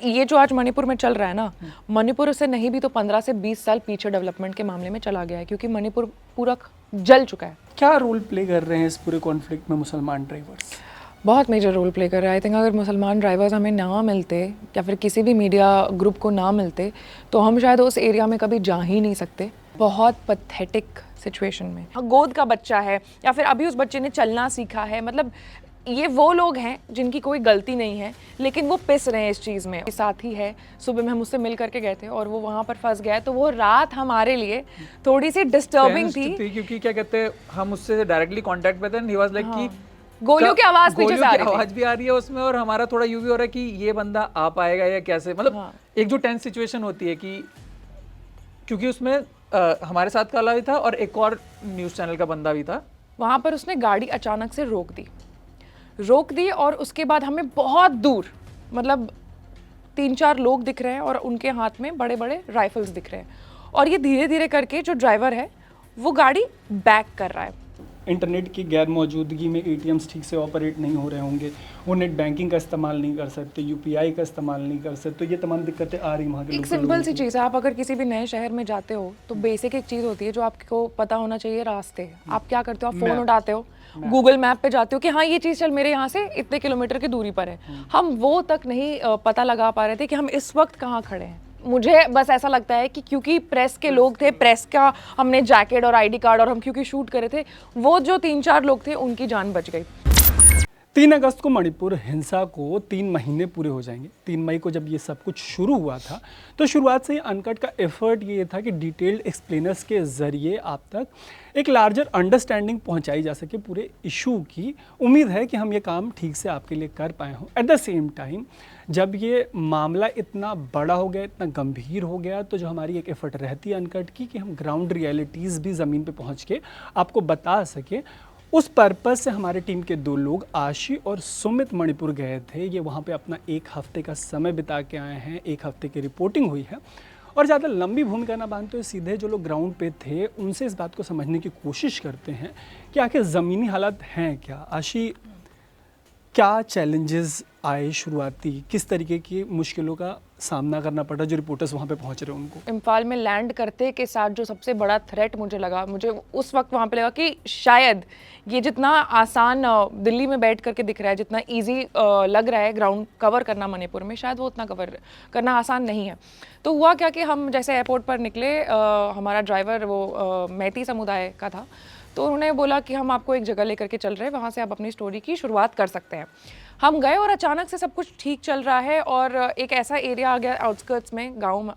ये जो आज मणिपुर में चल रहा है ना, मणिपुर से नहीं भी तो 15 से 20 साल पीछे डेवलपमेंट के मामले में चला गया है, क्योंकि मणिपुर पूरा जल चुका है। क्या रोल प्ले कर रहे हैं इस पूरे कॉन्फ्लिक्ट में मुसलमान ड्राइवर्स? बहुत मेजर रोल प्ले कर रहा है। आई थिंक अगर मुसलमान ड्राइवर्स हमें ना मिलते या फिर किसी भी मीडिया ग्रुप को ना मिलते तो हम शायद उस एरिया में कभी जा ही नहीं सकते। बहुत पैथेटिक सिचुएशन में गोद का बच्चा है या फिर अभी उस बच्चे ने चलना सीखा है, मतलब ये वो लोग हैं जिनकी कोई गलती नहीं है लेकिन वो पिस रहे हैं इस चीज़ में। साथी है, सुबह में हम उससे मिल करके गए थे और वो वहाँ पर फंस गया, तो वो रात हमारे लिए थोड़ी सी डिस्टर्बिंग थी क्योंकि क्या कहते हैं, हम उससे डायरेक्टली कांटेक्ट पे थे एंड ही वाज लाइक कि गोलियों की आवाज पीछे से आ रही थी, आवाज भी आ रही है उसमें, और हमारा थोड़ा यूं भी हो रहा है कि ये बंदा आ पाएगा या कैसे, मतलब एक जो टेंस सिचुएशन होती है कि क्योंकि उसमें हमारे साथ का वाला भी था और एक और न्यूज़ चैनल का बंदा भी था। वहाँ पर उसने गाड़ी अचानक से रोक दी और उसके बाद हमें बहुत दूर, मतलब 3-4 लोग दिख रहे हैं और उनके हाथ में बड़े बड़े राइफल्स दिख रहे हैं और ये धीरे धीरे करके जो ड्राइवर है वो गाड़ी बैक कर रहा है। इंटरनेट की गैर मौजूदगी में एटीएम्स ठीक से ऑपरेट नहीं हो रहे होंगे, वो नेट बैंकिंग का इस्तेमाल नहीं कर सकते, यूपीआई का इस्तेमाल नहीं कर सकते, तो ये तमाम दिक्कतें आ रही वहाँ के एक सिंपल सी चीज़ है, आप अगर किसी भी नए शहर में जाते हो तो बेसिक एक चीज़ होती है जो आपको पता होना चाहिए, रास्ते। आप क्या करते हो, आप फ़ोन उठाते हो, गूगल मैप पे जाते हो कि हाँ ये चीज़ चल मेरे यहाँ से इतने किलोमीटर की दूरी पर है। हम वो तक नहीं पता लगा पा रहे थे कि हम इस वक्त कहाँ खड़े हैं। मुझे बस ऐसा लगता है कि क्योंकि प्रेस के लोग थे, प्रेस का हमने जैकेट और आईडी कार्ड और हम क्योंकि शूट करे थे, वो जो 3-4 लोग थे उनकी जान बच गई। 3 अगस्त को मणिपुर हिंसा को 3 महीने पूरे हो जाएंगे। 3 मई को जब ये सब कुछ शुरू हुआ था तो शुरुआत से ही अनकट का एफर्ट ये था कि डिटेल्ड एक्सप्लेनर्स के ज़रिए आप तक एक लार्जर अंडरस्टैंडिंग पहुंचाई जा सके पूरे इशू की। उम्मीद है कि हम ये काम ठीक से आपके लिए कर पाए हों। एट द सेम टाइम जब ये मामला इतना बड़ा हो गया, इतना गंभीर हो गया, तो जो हमारी एक एफर्ट रहती है अनकट की कि हम ग्राउंड रियलिटीज़ भी ज़मीन पे पहुंच के आपको बता सके, उस पर्पज़ से हमारे टीम के 2 लोग आशी और सुमित मणिपुर गए थे। ये वहाँ पे अपना 1 हफ्ते का समय बिता के आए हैं, 1 हफ्ते की रिपोर्टिंग हुई है और ज़्यादा लंबी भूमिका ना बांधते हुए सीधे जो लोग ग्राउंड पे थे उनसे इस बात को समझने की कोशिश करते हैं कि आखिर ज़मीनी हालात हैं क्या। आशी, क्या चैलेंजेस आए शुरुआती, किस तरीके की मुश्किलों का सामना करना पड़ा जो रिपोर्टर्स वहाँ पे पहुँच रहे हैं उनको? इम्फाल में लैंड करते के साथ जो सबसे बड़ा थ्रेट मुझे लगा, मुझे उस वक्त वहाँ पे लगा कि शायद ये जितना आसान दिल्ली में बैठ करके दिख रहा है, जितना इजी लग रहा है ग्राउंड कवर करना मणिपुर में, शायद वो उतना कवर करना आसान नहीं है। तो हुआ क्या कि हम जैसे एयरपोर्ट पर निकले, हमारा ड्राइवर वो मैती समुदाय का था, तो उन्होंने बोला कि हम आपको एक जगह लेकर के चल रहे हैं, वहाँ से आप अपनी स्टोरी की शुरुआत कर सकते हैं। हम गए और अचानक से सब कुछ ठीक चल रहा है और एक ऐसा एरिया आ गया आउटस्कर्ट्स में, गांव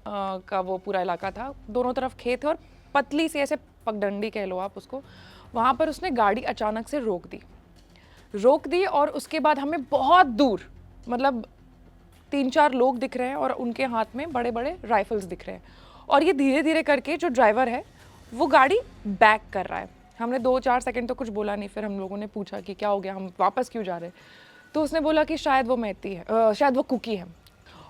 का वो पूरा इलाका था, दोनों तरफ खेत है और पतली सी ऐसे पगडंडी कह लो आप उसको। वहाँ पर उसने गाड़ी अचानक से रोक दी और उसके बाद हमें बहुत दूर, मतलब 3-4 लोग दिख रहे हैं और उनके हाथ में बड़े बड़े राइफल्स दिख रहे हैं और ये धीरे धीरे करके जो ड्राइवर है वो गाड़ी बैक कर रहा है। हमने 2-4 सेकंड तो कुछ बोला नहीं, फिर हम लोगों ने पूछा कि क्या हो गया, हम वापस क्यों जा रहे हैं, तो उसने बोला कि शायद वो मैती है, शायद वो कुकी है।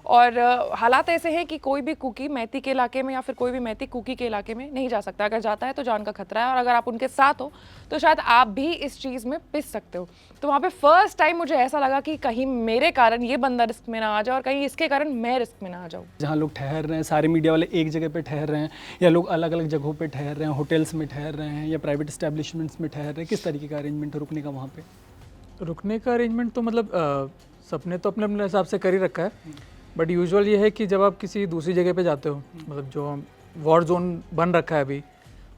और हालात ऐसे हैं कि कोई भी कुकी मैती के इलाके में या फिर कोई भी मैती कुकी के इलाके में नहीं जा सकता, अगर जाता है तो जान का खतरा है और अगर आप उनके साथ हो तो शायद आप भी इस चीज़ में पिस सकते हो। तो वहाँ पे फर्स्ट टाइम मुझे ऐसा लगा कि कहीं मेरे कारण ये बंदा रिस्क में ना आ जाए और कहीं इसके कारण मैं रिस्क में ना आ जाऊँ। जहाँ लोग ठहर रहे हैं, सारे मीडिया वाले एक जगह पे ठहर रहे हैं या लोग अलग अलग जगहों पे ठहर रहे हैं, होटल्स में ठहर रहे हैं या प्राइवेट इस्टेब्लिशमेंट्स में ठहर रहे हैं, किस तरीके का अरेंजमेंट है रुकने का वहाँ पे? रुकने का अरेंजमेंट तो मतलब सबने तो अपने अपने हिसाब से कर ही रखा है, बट यूजुअल ये है कि जब आप किसी दूसरी जगह पे जाते हो, मतलब जो वॉर जोन बन रखा है अभी,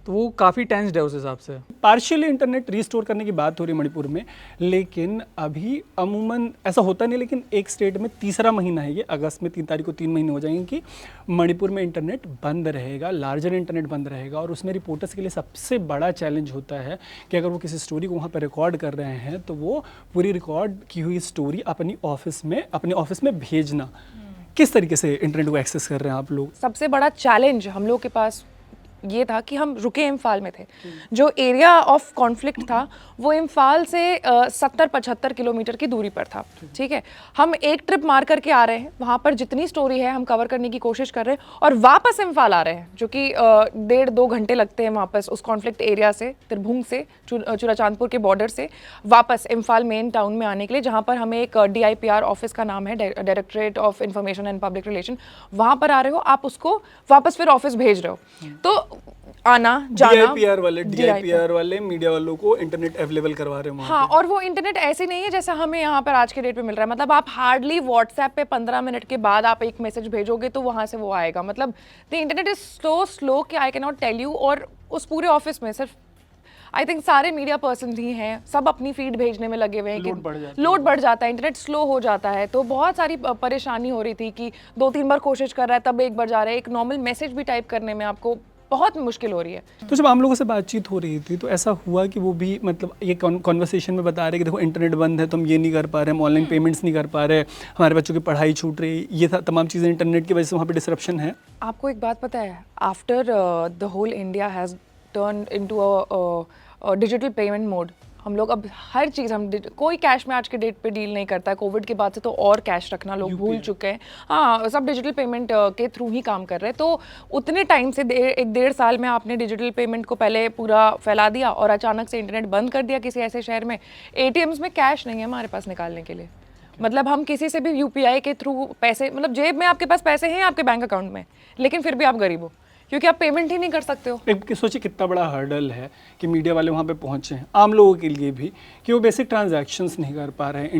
तो वो काफ़ी टेंस्ड है उस हिसाब से। पार्शियली इंटरनेट रिस्टोर करने की बात हो रही है मणिपुर में, लेकिन अभी अमूमन ऐसा होता नहीं, लेकिन एक स्टेट में तीसरा महीना है ये, अगस्त में 3 तारीख को 3 महीने हो जाएंगे कि मणिपुर में इंटरनेट बंद रहेगा, लार्जर इंटरनेट बंद रहेगा। और उसमें रिपोर्टर्स के लिए सबसे बड़ा चैलेंज होता है कि अगर वो किसी स्टोरी को वहाँ पर रिकॉर्ड कर रहे हैं तो वो पूरी रिकॉर्ड की हुई स्टोरी अपने ऑफिस में भेजना। किस तरीके से इंटरनेट को एक्सेस कर रहे हैं आप लोग? सबसे बड़ा चैलेंज हम लोग के पास ये था कि हम रुके इम्फाल में थे। जो एरिया ऑफ कॉन्फ्लिक्ट था वो इम्फाल से 70-75 किलोमीटर की दूरी पर था, ठीक है। हम एक ट्रिप मार करके आ रहे हैं, वहाँ पर जितनी स्टोरी है हम कवर करने की कोशिश कर रहे हैं और वापस इम्फाल आ रहे हैं, जो कि 1.5-2 घंटे लगते हैं वापस उस कॉन्फ्लिक्ट एरिया से, तिरभुंग से, चुराचांदपुर के बॉर्डर से वापस इम्फाल मेन टाउन में आने के लिए, जहाँ पर हमें एक DIPR ऑफिस का नाम है, directorate of information and public relation, वहाँ पर आ रहे हो आप, उसको वापस फिर ऑफिस भेज रहे हो। तो आना जाना, DIPR वाले मीडिया वालों को इंटरनेट अवेलेबल करवा रहे हैं। हाँ, और वो इंटरनेट ऐसे नहीं है जैसा हमें यहाँ पर आज के डेट पे मिल रहा है। मतलब आप हार्डली व्हाट्सएप पे 15 मिनट के बाद आप एक मैसेज भेजोगे तो वहाँ से वो आएगा। मतलब द इंटरनेट इज स्लो कि I can not tell you. और उस पूरे ऑफिस में सिर्फ आई थिंक सारे मीडिया पर्सन ही हैं, सब अपनी फीड भेजने में लगे हुए हैं कि लोड बढ़ जाता है, इंटरनेट स्लो हो जाता है। तो बहुत सारी परेशानी हो रही थी कि 2-3 बार कोशिश कर रहा है तब एक बार जा रहा है, एक नॉर्मल मैसेज भी टाइप करने में आपको बहुत मुश्किल हो रही है। तो जब आम लोगों से बातचीत हो रही थी तो ऐसा हुआ कि वो भी मतलब ये कॉन्वर्सेशन में बता रहे कि देखो इंटरनेट बंद है तो हम ये नहीं कर पा रहे, हम ऑनलाइन पेमेंट्स नहीं कर पा रहे, हमारे बच्चों की पढ़ाई छूट रही, ये तमाम चीज़ें इंटरनेट की वजह से वहाँ पे डिसरप्शन है। आपको एक बात पता है, after the whole India has turn into a digital payment mode, हम लोग अब हर चीज़ कोई कैश में आज के डेट पे डील नहीं करता है। कोविड के बाद से तो और कैश रखना लोग भूल चुके हैं। हाँ, सब डिजिटल पेमेंट के थ्रू ही काम कर रहे हैं। तो उतने टाइम से 1-1.5 साल में आपने डिजिटल पेमेंट को पहले पूरा फैला दिया और अचानक से इंटरनेट बंद कर दिया किसी ऐसे शहर में। ATMs में कैश नहीं है हमारे पास निकालने के लिए। मतलब हम किसी से भी UPI के थ्रू पैसे, मतलब जेब में आपके पास पैसे हैं आपके बैंक अकाउंट में, लेकिन फिर भी आप गरीब हो क्योंकि आप पेमेंट ही नहीं कर सकते हो। सोचिए कितना बड़ा हर्डल है कि मीडिया वाले वहाँ पे पहुँचे हैं, आम लोगों के लिए भी, कि वो बेसिक ट्रांजैक्शंस नहीं कर पा रहे हैं।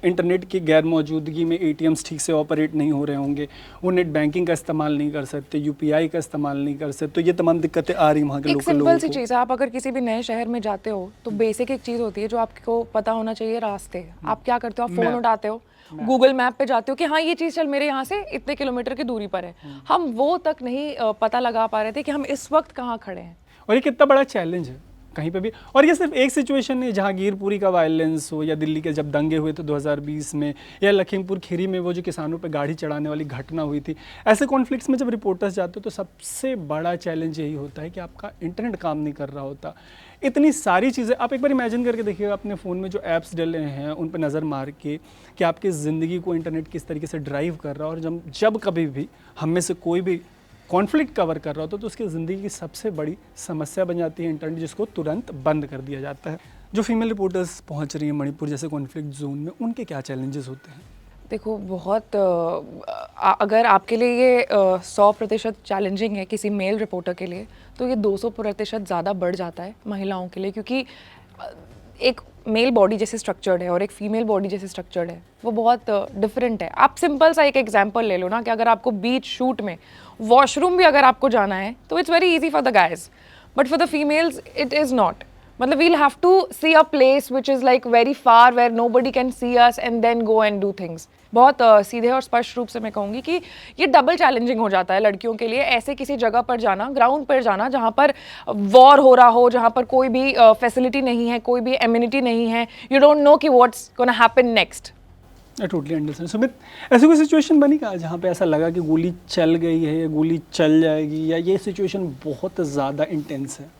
इंटरनेट की गैर मौजूदगी में ATMs ठीक से ऑपरेट नहीं हो रहे होंगे, वो नेट बैंकिंग का इस्तेमाल नहीं कर सकते, UPI का इस्तेमाल नहीं कर सकते। तो ये तमाम दिक्कतें आ रही वहाँ के लोकल लोगों को। एक सिंपल सी चीज़ है, आप अगर किसी भी नए शहर में जाते हो तो बेसिक एक चीज़ होती है जो आपको पता होना चाहिए, रास्ते। आप क्या करते हो, आप फ़ोन उठाते हो, गूगल मैप पे जाते हो कि हाँ ये चीज़ चल मेरे यहाँ से इतने किलोमीटर की दूरी पर है। हम वो तक नहीं पता लगा पा रहे थे कि हम इस वक्त कहाँ खड़े हैं। और ये कितना बड़ा चैलेंज है कहीं पे भी। और ये सिर्फ एक सिचुएशन नहीं, जहांगीरपुरी का वायलेंस हो या दिल्ली के जब दंगे हुए थे 2020 में, या लखीमपुर खीरी में वो जो किसानों पे गाड़ी चढ़ाने वाली घटना हुई थी, ऐसे कॉन्फ्लिक्ट्स में जब रिपोर्टर्स जाते हो तो सबसे बड़ा चैलेंज यही होता है कि आपका इंटरनेट काम नहीं कर रहा होता। इतनी सारी चीज़ें आप एक बार इमेजिन करके देखिएगा, अपने फ़ोन में जो ऐप्स डले हैं उन पर नज़र मार के कि आपकी ज़िंदगी को इंटरनेट किस तरीके से ड्राइव कर रहा है। और जब कभी भी हम में से कोई भी कॉन्फ्लिक्ट कवर कर रहा होता तो उसकी ज़िंदगी की सबसे बड़ी समस्या बन जाती है इंटरनेट, जिसको तुरंत बंद कर दिया जाता है। जो फीमेल रिपोर्टर्स पहुंच रही हैं मणिपुर जैसे कॉन्फ्लिक्ट जोन में, उनके क्या चैलेंजेस होते हैं? देखो, बहुत अगर आपके लिए ये 100% चैलेंजिंग है किसी मेल रिपोर्टर के लिए, तो ये 200% ज़्यादा बढ़ जाता है महिलाओं के लिए। क्योंकि एक मेल बॉडी जैसे स्ट्रक्चर्ड है और एक फीमेल बॉडी जैसे स्ट्रक्चर्ड है, वो बहुत डिफरेंट है। आप सिंपल सा एक एग्जांपल ले लो ना कि अगर आपको बीच शूट में वॉशरूम भी अगर आपको जाना है तो it's very easy for the guys, but for the females it is not. मतलब we'll have to see a place which is like very far where nobody can see us and then go and do things. बहुत सीधे और स्पष्ट रूप से मैं कहूँगी कि ये डबल चैलेंजिंग हो जाता है लड़कियों के लिए, ऐसे किसी जगह पर जाना, ग्राउंड पर जाना जहाँ पर वॉर हो रहा हो, जहाँ पर कोई भी फैसिलिटी नहीं है, कोई भी एम्यूनिटी नहीं है, यू डोंट नो कि what's gonna happen next. I totally understand. Sumit, ऐसी कोई सिचुएशन बनी क्या जहाँ पे ऐसा लगा कि गोली चल गई है या गोली चल जाएगी, या ये सिचुएशन बहुत ज़्यादा इंटेंस है?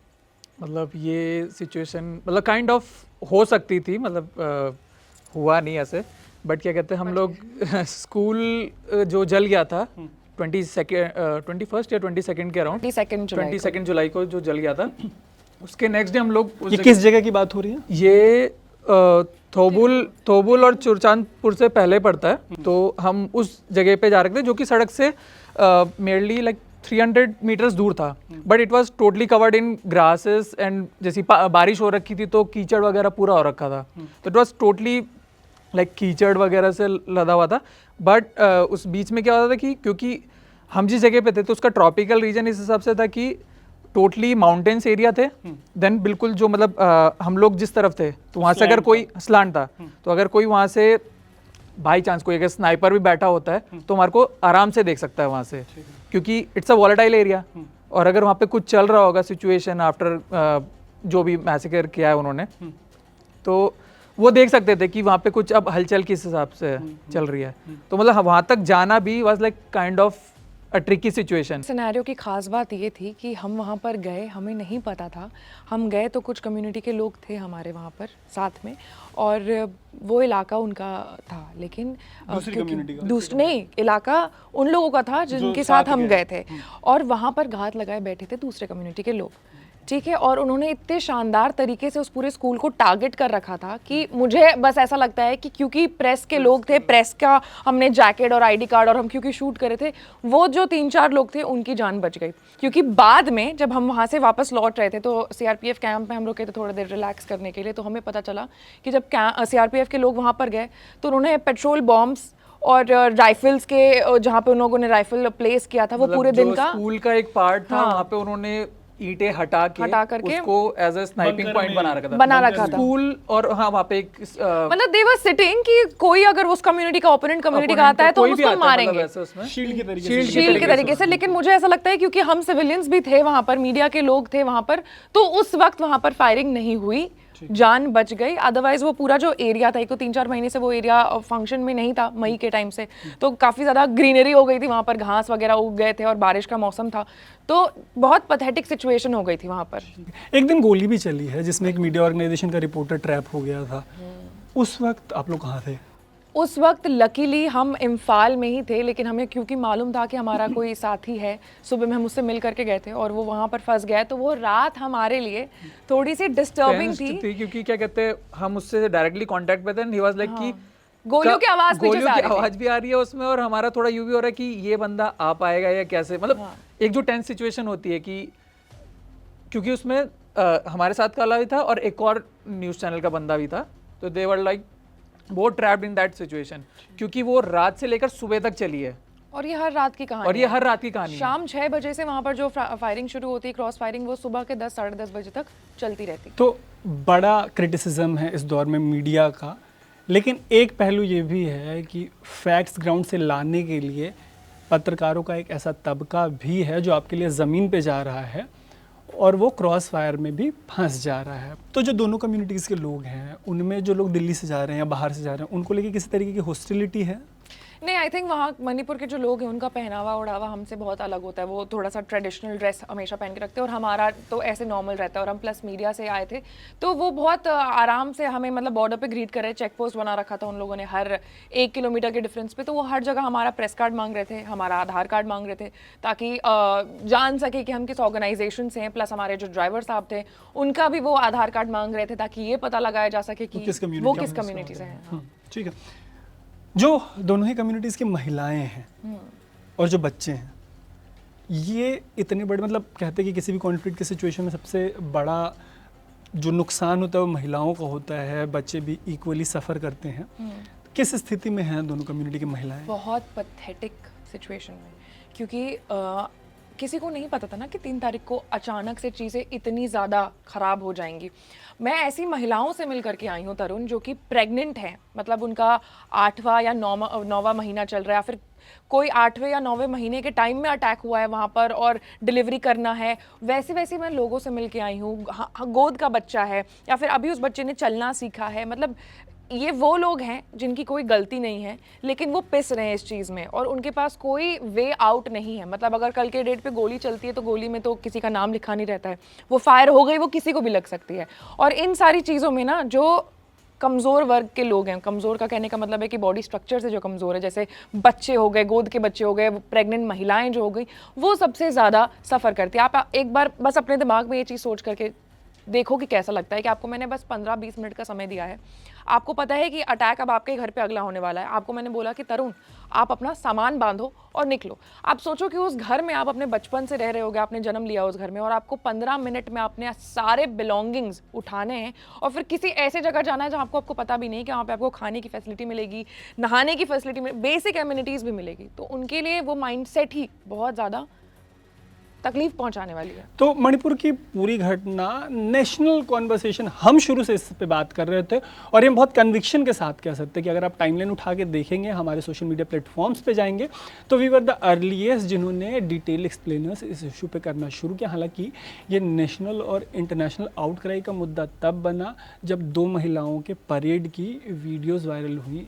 मतलब ये सिचुएशन मतलब काइंड ऑफ हो सकती थी, मतलब हुआ नहीं ऐसे, बट क्या कहते हैं हम लोग स्कूल जो जल गया था 21st या 22nd के अराउंड, 22 जुलाई को जो जल गया था, उसके नेक्स्ट डे हम लोग ये किस जगह की बात हो रही है? ये थोबुल और चुरचांदपुर से पहले पड़ता है। तो हम उस जगह पे जा रहे थे जो कि सड़क से मेरली लाइक 300 मीटर्स दूर था, but it was totally covered in grasses and जैसी बारिश हो रखी थी तो कीचड़ वगैरह पूरा हो रखा था, तो इट वाज टोटली लाइक कीचड़ वगैरह से लदा हुआ था। बट उस बीच में क्या होता था कि क्योंकि हम जिस जगह पे थे तो उसका ट्रॉपिकल रीजन इस हिसाब से था कि टोटली माउंटेन्स एरिया थे, देन बिल्कुल जो मतलब हम लोग जिस तरफ थे तो वहाँ से अगर कोई स्लांट था तो अगर कोई वहाँ से बाई चांस कोई अगर स्नाइपर भी बैठा होता है तो हमारे को आराम से देख सकता है वहाँ से, क्योंकि इट्स अ वॉलेटाइल एरिया। और अगर वहाँ पे कुछ चल रहा होगा सिचुएशन आफ्टर जो भी मैसेकर किया है उन्होंने, तो वो देख सकते थे कि वहाँ पे कुछ अब हलचल किस हिसाब से चल रही है। तो मतलब वहाँ तक जाना भी was like kind of a tricky situation. Scenario की खास बात ये थी कि हम वहाँ पर गए, हमें नहीं पता था। हम गए तो कुछ कम्युनिटी के लोग थे हमारे वहाँ पर साथ में, और वो इलाका उनका था, लेकिन दूसरी community का? दूसरे नहीं, इलाका उन लोगों का था जिनके साथ हम गए थे, और वहाँ पर घात लगाए बैठे थे दूसरे कम्युनिटी के लोग, ठीक है। और उन्होंने इतने शानदार तरीके से उस पूरे स्कूल को टारगेट कर रखा था कि मुझे बस ऐसा लगता है कि क्योंकि प्रेस के लोग थे, प्रेस का हमने जैकेट और आईडी कार्ड और हम क्योंकि शूट करे थे, वो जो 3-4 लोग थे उनकी जान बच गई। क्योंकि बाद में जब हम वहाँ से वापस लौट रहे थे तो सीआरपीएफ कैंप में हम रुके थे थोड़ी देर रिलैक्स करने के लिए, तो हमें पता चला कि जब सीआरपीएफ के लोग वहाँ पर गए तो उन्होंने पेट्रोल बॉम्ब्स और राइफल्स के जहाँ पे उन लोगों ने राइफल प्लेस किया था वो मतलब पूरे दिन का स्कूल का एक पार्ट था, हाँ। वहाँ पे उन्होंने ईंटें हटा करके उसको as a sniping bunker point में बना रखा था। स्कूल और हाँ वहाँ पे एक मतलब दे वर सिटिंग कि कोई अगर उस कम्युनिटी का ओपोनेंट कम्युनिटी का आता है तो हम उसको मारेंगे शील्ड के तरीके से। शील्ड के तरीके से। लेकिन मुझे ऐसा लगता है क्योंकि हम सिविलियंस भी थे वहां पर, मीडिया के लोग थे वहां पर, तो उस वक्त वहां पर फायरिंग नहीं हुई, जान बच गई। अदरवाइज वो पूरा जो एरिया था, एक तो 3-4 महीने से वो एरिया फंक्शन में नहीं था मई के टाइम से, तो काफ़ी ज़्यादा ग्रीनरी हो गई थी वहाँ पर, घास वगैरह उग गए थे और बारिश का मौसम था, तो बहुत पैथेटिक सिचुएशन हो गई थी वहाँ पर। एक दिन गोली भी चली है जिसमें एक मीडिया ऑर्गेनाइजेशन का रिपोर्टर ट्रैप हो गया था, उस वक्त आप लोग कहाँ थे? उस वक्त लकीली हम इम्फाल में ही थे, लेकिन हमें क्योंकि मालूम था कि हमारा कोई साथी है, सुबह में हम उससे मिल करके गए थे और वो वहाँ पर फंस गया, तो वो रात हमारे लिए थोड़ी सी डिस्टर्बिंग थी। क्योंकि क्या कहते हैं, हम उससे डायरेक्टली कांटेक्ट पे थे, ही वाज लाइक कि गोलियों की आवाज पीछे से आ रही थी। आवाज भी आ रही है उसमें, और हमारा थोड़ा यूं भी हो रहा है कि ये बंदा आ पाएगा या कैसे, मतलब एक जो टेंस सिचुएशन होती है कि क्योंकि उसमें हमारे साथ का वाला भी था और एक और न्यूज़ चैनल का बंदा भी था, तो दे वर लाइक वो ट्रैप्ड इन दैट सिचुएशन, क्योंकि वो रात से लेकर सुबह तक चली है और ये हर रात की कहानी और ये हर रात की कहानी है। शाम 6 बजे से वहाँ पर जो फायरिंग शुरू होती है, क्रॉस फायरिंग, वो सुबह के 10-10:30 बजे तक चलती रहती। तो बड़ा क्रिटिसिज्म है इस दौर में मीडिया का, लेकिन एक पहलू ये भी है कि फैक्ट्स ग्राउंड से लाने के लिए पत्रकारों का एक ऐसा तबका भी है जो आपके लिए ज़मीन पे जा रहा है और वो क्रॉस फायर में भी फंस जा रहा है। तो जो दोनों कम्युनिटीज़ के लोग हैं, उनमें जो लोग दिल्ली से जा रहे हैं या बाहर से जा रहे हैं, उनको लेके किसी तरीके की हॉस्टिलिटी है? नहीं, आई थिंक वहाँ मणिपुर के जो लोग हैं उनका पहनावा ओढ़ावा हमसे बहुत अलग होता है। वो थोड़ा सा ट्रेडिशनल ड्रेस हमेशा पहन के रखते हैं और हमारा तो ऐसे नॉर्मल रहता है। और हम प्लस मीडिया से आए थे तो वो बहुत आराम से हमें मतलब बॉर्डर पे ग्रीट कर रहे। चेक पोस्ट बना रखा था उन लोगों ने हर 1 किलोमीटर के डिफरेंस पे, तो वो हर जगह हमारा प्रेस कार्ड मांग रहे थे, हमारा आधार कार्ड मांग रहे थे, ताकि जान सके कि हम किस ऑर्गेनाइजेशन से हैं। प्लस हमारे जो ड्राइवर साहब थे उनका भी वो आधार कार्ड मांग रहे थे ताकि ये पता लगाया जा सके कि वो किस कम्युनिटी से हैं। ठीक है। जो दोनों ही कम्युनिटीज़ की महिलाएं हैं और जो बच्चे हैं, ये इतने बड़े, मतलब कहते हैं कि किसी भी कॉन्फ्लिक्ट की सिचुएशन में सबसे बड़ा जो नुकसान होता है वो महिलाओं का होता है, बच्चे भी इक्वली सफ़र करते हैं। किस स्थिति में हैं दोनों कम्युनिटी की महिलाएं? बहुत पैथेटिक सिचुएशन में, क्योंकि किसी को नहीं पता था ना कि 3 तारीख को अचानक से चीज़ें इतनी ज़्यादा ख़राब हो जाएंगी। मैं ऐसी महिलाओं से मिल करके आई हूँ तरुण, जो कि प्रेग्नेंट हैं, मतलब उनका 8वां या 9वां महीना चल रहा है, फिर कोई 8वें या 9वें महीने के टाइम में अटैक हुआ है वहाँ पर और डिलीवरी करना है। वैसे वैसे मैं लोगों से मिल के आई हूँ। गोद का बच्चा है या फिर अभी उस बच्चे ने चलना सीखा है। मतलब ये वो लोग हैं जिनकी कोई गलती नहीं है, लेकिन वो पिस रहे हैं इस चीज़ में और उनके पास कोई वे आउट नहीं है। मतलब अगर कल के डेट पे गोली चलती है तो गोली में तो किसी का नाम लिखा नहीं रहता है, वो फायर हो गई वो किसी को भी लग सकती है। और इन सारी चीज़ों में ना जो कमज़ोर वर्ग के लोग हैं, कमज़ोर का कहने का मतलब है कि बॉडी स्ट्रक्चर से जो कमज़ोर है, जैसे बच्चे हो गए, गोद के बच्चे हो गए, प्रेग्नेंट महिलाएं जो हो गई, वो सबसे ज़्यादा सफ़र करती है। आप एक बार बस अपने दिमाग में ये चीज़ सोच करके देखो कि कैसा लगता है कि आपको मैंने बस 15-20 मिनट का समय दिया है। आपको पता है कि अटैक अब आपके घर पे अगला होने वाला है। आपको मैंने बोला कि तरुण आप अपना सामान बांधो और निकलो। आप सोचो कि उस घर में आप अपने बचपन से रह रहे होगे, आपने जन्म लिया उस घर में, और आपको 15 मिनट में अपने सारे बिलोंगिंग्स उठाने हैं और फिर किसी ऐसे जगह जाना है जहाँ आपको पता भी नहीं कि वहाँ पे आपको खाने की फैसिलिटी मिलेगी, नहाने की फैसिलिटी मिलेगी, बेसिक एमिनिटीज़ भी मिलेगी। तो उनके लिए वो माइंडसेट ही बहुत ज़्यादा तकलीफ पहुंचाने वाली है। तो मणिपुर की पूरी घटना नेशनल कॉन्वर्सेशन, हम शुरू से इस पे बात कर रहे थे और ये बहुत कन्विक्शन के साथ कह सकते हैं कि अगर आप टाइमलाइन उठा के देखेंगे, हमारे सोशल मीडिया प्लेटफॉर्म्स पे जाएंगे तो वी वर द अर्लीस्ट जिन्होंने डिटेल एक्सप्लेनर्स इस इशू पे करना शुरू किया। हालांकि ये नेशनल और इंटरनेशनल आउटक्राई का मुद्दा तब बना जब 2 महिलाओं के परेड की वीडियोज़ वायरल हुई।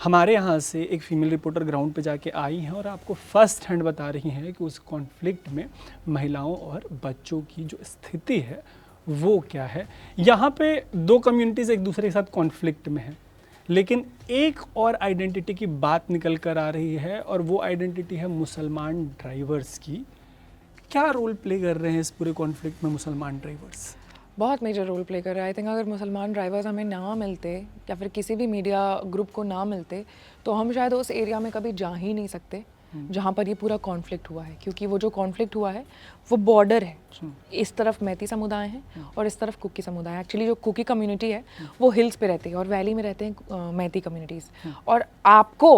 हमारे यहाँ से एक फीमेल रिपोर्टर ग्राउंड पे जाके आई हैं और आपको फर्स्ट हैंड बता रही हैं कि उस कॉन्फ्लिक्ट में महिलाओं और बच्चों की जो स्थिति है वो क्या है। यहाँ पे दो कम्युनिटीज़ एक दूसरे के साथ कॉन्फ्लिक्ट में हैं, लेकिन एक और आइडेंटिटी की बात निकल कर आ रही है और वो आइडेंटिटी है मुसलमान ड्राइवर्स की। क्या रोल प्ले कर रहे हैं इस पूरे कॉन्फ्लिक्ट में मुसलमान ड्राइवर्स? बहुत मेजर रोल प्ले कर रहा है। आई थिंक अगर मुसलमान ड्राइवर्स हमें ना मिलते या फिर किसी भी मीडिया ग्रुप को ना मिलते तो हम शायद उस एरिया में कभी जा ही नहीं सकते जहाँ पर ये पूरा कॉन्फ्लिक्ट हुआ है, क्योंकि वो जो कॉन्फ्लिक्ट हुआ है वो बॉर्डर है। इस तरफ मैती समुदाय हैं और इस तरफ कुकी समुदाय है। एक्चुअली जो कुकी कम्युनिटी है वो हिल्स पे रहती है और वैली में रहते हैं मैती कम्युनिटीज़, और आपको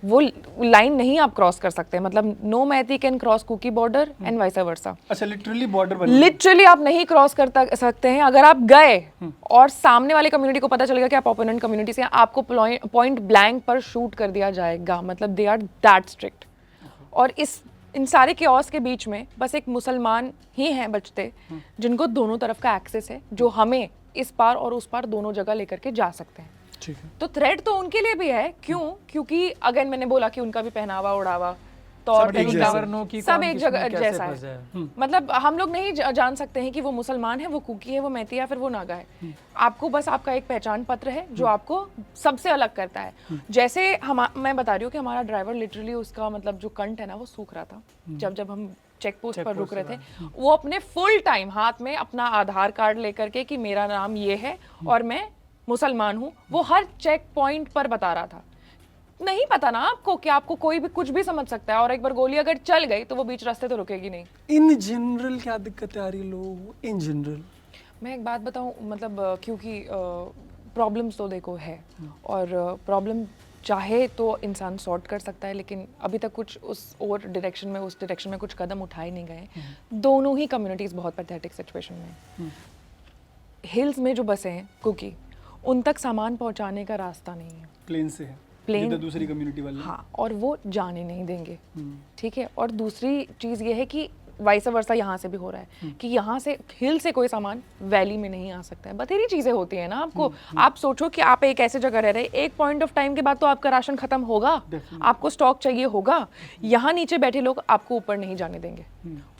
वो लाइन नहीं आप क्रॉस कर सकते, मतलब no Meitei can cross Kuki border and vice versa. अच्छा, लिटरली बॉर्डर लिटरली आप नहीं क्रॉस कर सकते हैं। अगर आप गए और सामने वाली कम्युनिटी को पता चलेगा कि आप ओपोनेंट कम्युनिटी से हैं, आपको पॉइंट ब्लैंक पर शूट कर दिया जाएगा। मतलब दे आर दैट स्ट्रिक्ट। और इन सारे क्योस के बीच में बस एक मुसलमान ही हैं बचते जिनको दोनों तरफ का एक्सेस है, जो हमें इस पार और उस पार दोनों जगह लेकर के जा सकते हैं। ठीक है। तो थ्रेट तो उनके लिए भी है। क्यों? क्योंकि अगेन मैंने बोला कि उनका भी पहनावा उड़ावा तौर तरीका सब एक जगह जैसा है। मतलब हम लोग नहीं जान सकते हैं कि वो मुसलमान है, वो कुकी है, वो मैती है, फिर वो नागा है। आपको बस आपका एक पहचान पत्र है जो आपको सबसे अलग करता है। जैसे मैं बता रही हूँ कि हमारा ड्राइवर लिटरली उसका मतलब जो कंठ है ना वो सूख रहा था जब हम चेक पोस्ट पर रुक रहे थे। वो अपने फुल टाइम हाथ में अपना आधार कार्ड लेकर के कि मेरा नाम ये है और मैं मुसलमान हूँ, वो हर चेक पॉइंट पर बता रहा था। नहीं पता ना आपको कि आपको कोई भी कुछ भी समझ सकता है, और एक बार गोली अगर चल गई तो वो बीच रास्ते तो रुकेगी नहीं। इन जनरल क्या दिक्कतें आ रही लोग इन जनरल? मैं एक बात बताऊं, मतलब क्योंकि प्रॉब्लम्स तो देखो है, और प्रॉब्लम चाहे तो इंसान सॉर्ट कर सकता है, लेकिन अभी तक कुछ उस डायरेक्शन में कुछ कदम उठाए नहीं गए। दोनों ही कम्युनिटीज़ बहुत पैथेटिक सिचुएशन में। हिल्स में जो बसे हैं कुकी, उन तक सामान पहुंचाने का रास्ता नहीं है। प्लेन से है, प्लेन दूसरी कम्युनिटी वाले। हाँ, और वो जाने नहीं देंगे। ठीक है। और दूसरी चीज़ ये है कि वाइस वर्सा यहाँ से भी हो रहा है कि यहाँ से हिल से कोई सामान वैली में नहीं आ सकता है। बथेरी चीज़ें होती हैं ना आपको। आप सोचो कि आप एक ऐसे जगह रह रहे हैं, एक पॉइंट ऑफ टाइम के बाद तो आपका राशन खत्म होगा, आपको स्टॉक चाहिए होगा। यहाँ नीचे बैठे लोग आपको ऊपर नहीं जाने देंगे,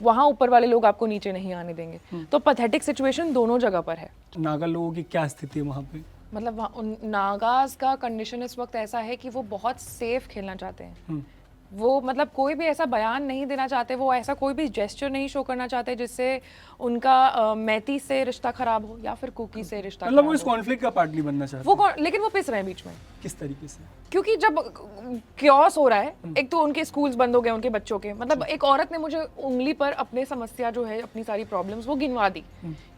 वहाँ ऊपर वाले लोग आपको नीचे नहीं आने देंगे। तो पैथेटिक सिचुएशन दोनों जगह पर है। नागा लोगों की क्या स्थिति है वहाँ पे? मतलब नागाज का कंडीशन इस वक्त ऐसा है कि वो बहुत सेफ खेलना चाहते हैं। वो मतलब कोई भी ऐसा बयान नहीं देना चाहते, वो ऐसा कोई भी जेस्चर नहीं शो करना चाहते जिससे उनका मैती से रिश्ता खराब हो या फिर कुकी से रिश्ता मतलब वो इस कॉन्फ्लिक्ट का पार्ट नहीं बनना चाहते वो लेकिन वो पिस रहे हैं बीच में। किस तरीके से? क्योंकि जब क्योस हो रहा है, एक तो उनके स्कूल्स बंद हो गए उनके बच्चों के। मतलब एक औरत ने मुझे उंगली पर अपने समस्या जो है, अपनी सारी प्रॉब्लम्स वो गिनवा दी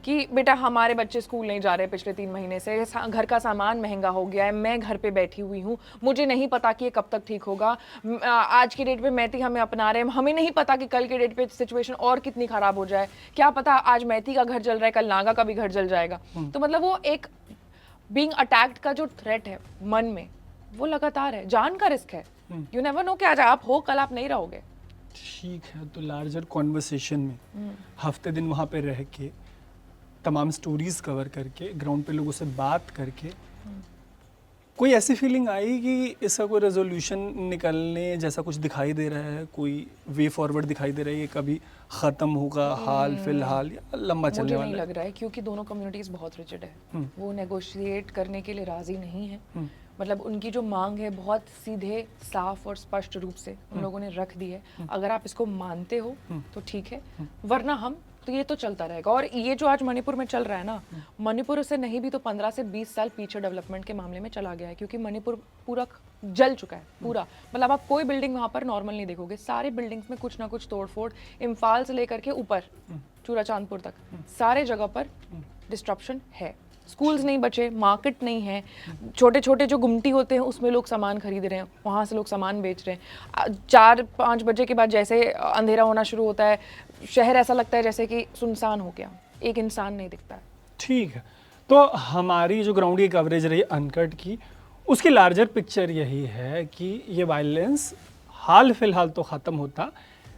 कि बेटा हमारे बच्चे स्कूल नहीं जा रहे पिछले 3 महीने से, घर का सामान महंगा हो गया है, मैं घर पे बैठी हुई हूँ, मुझे नहीं पता कि ये कब तक ठीक होगा। आज की डेट पे मैती हमें अपना रहे हैं, हमें नहीं पता कि कल की डेट पे सिचुएशन और कितनी खराब हो जाए। क्या पता आज मैती का घर जल रहा है, कल नागा का भी घर जल जाएगा। तो मतलब वो एक बीइंग अटैक्ड का जो थ्रेट है मन में, वो लगातार है। जान का रिस्क है। यू नेवर नो कि आज आप हो कल आप नहीं रहोगे। ठीक है। तो लार्जर कॉन्वर्सेशन में हफ्ते दिन वहाँ पे रह के तमाम स्टोरीज कवर करके ग्राउंड पे लोगों से बात करके कोई ऐसी फीलिंग आई कि इसका कोई रेजोल्यूशन निकलने जैसा कुछ दिखाई दे रहा है, कोई वे फॉरवर्ड दिखाई दे रहा है, ये कभी ख़त्म होगा हाल फिलहाल या लंबा चलने वाला है? मुझे नहीं लग रहा है, क्योंकि दोनों कम्युनिटीज़ बहुत रिजिड है। वो नेगोशिएट करने के लिए राज़ी नहीं है। मतलब उनकी जो मांग है बहुत सीधे साफ और स्पष्ट रूप से उन लोगों ने रख दी है। अगर आप इसको मानते हो तो ठीक है, वरना हम तो ये तो चलता रहेगा। और ये जो आज मणिपुर में चल रहा है ना, मणिपुर से नहीं भी तो 15 से 20 साल पीछे डेवलपमेंट के मामले में चला गया है, क्योंकि मणिपुर पूरा जल चुका है पूरा। मतलब आप कोई बिल्डिंग वहाँ पर नॉर्मल नहीं देखोगे, सारे बिल्डिंग्स में कुछ ना कुछ तोड़फोड़, इम्फाल से लेकर के ऊपर चूड़ाचांदपुर तक सारे जगह पर डिस्ट्रप्शन है। स्कूल्स नहीं बचे, मार्केट नहीं है, छोटे छोटे जो गुमटी होते हैं उसमें लोग सामान खरीद रहे हैं, वहाँ से लोग सामान बेच रहे हैं। 4-5 बजे के बाद जैसे अंधेरा होना शुरू होता है, शहर ऐसा लगता है जैसे कि सुनसान हो गया, एक इंसान नहीं दिखता है। ठीक है। तो हमारी जो ग्राउंड की कवरेज रही अनकट की, उसकी लार्जर पिक्चर यही है कि ये वायलेंस हाल फिलहाल तो ख़त्म होता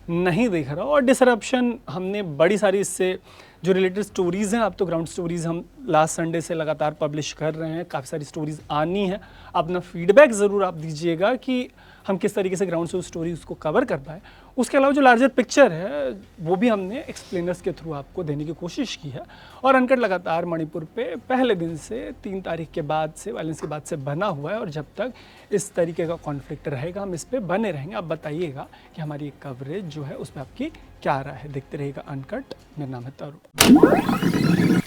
नहीं दिख रहा, और डिसरप्शन हमने बड़ी सारी इससे जो रिलेटेड स्टोरीज़ हैं, अब तो ग्राउंड स्टोरीज़ हम लास्ट संडे से लगातार पब्लिश कर रहे हैं, काफ़ी सारी स्टोरीज़ आनी है। अपना फीडबैक ज़रूर आप दीजिएगा कि हम किस तरीके से ग्राउंड स्टोरी उसको कवर कर पाए। उसके अलावा जो लार्जर पिक्चर है वो भी हमने एक्सप्लेनर्स के थ्रू आपको देने की कोशिश की है। और अनकट लगातार मणिपुर पे पहले दिन से 3 तारीख के बाद से, वायलेंस के बाद से बना हुआ है, और जब तक इस तरीके का कॉन्फ्लिक्ट रहेगा हम इस पे बने रहेंगे। आप बताइएगा कि हमारी कवरेज जो है उस पर आपकी क्या राय है। देखते रहिएगा अनकट। मेरा नाम है तरुण।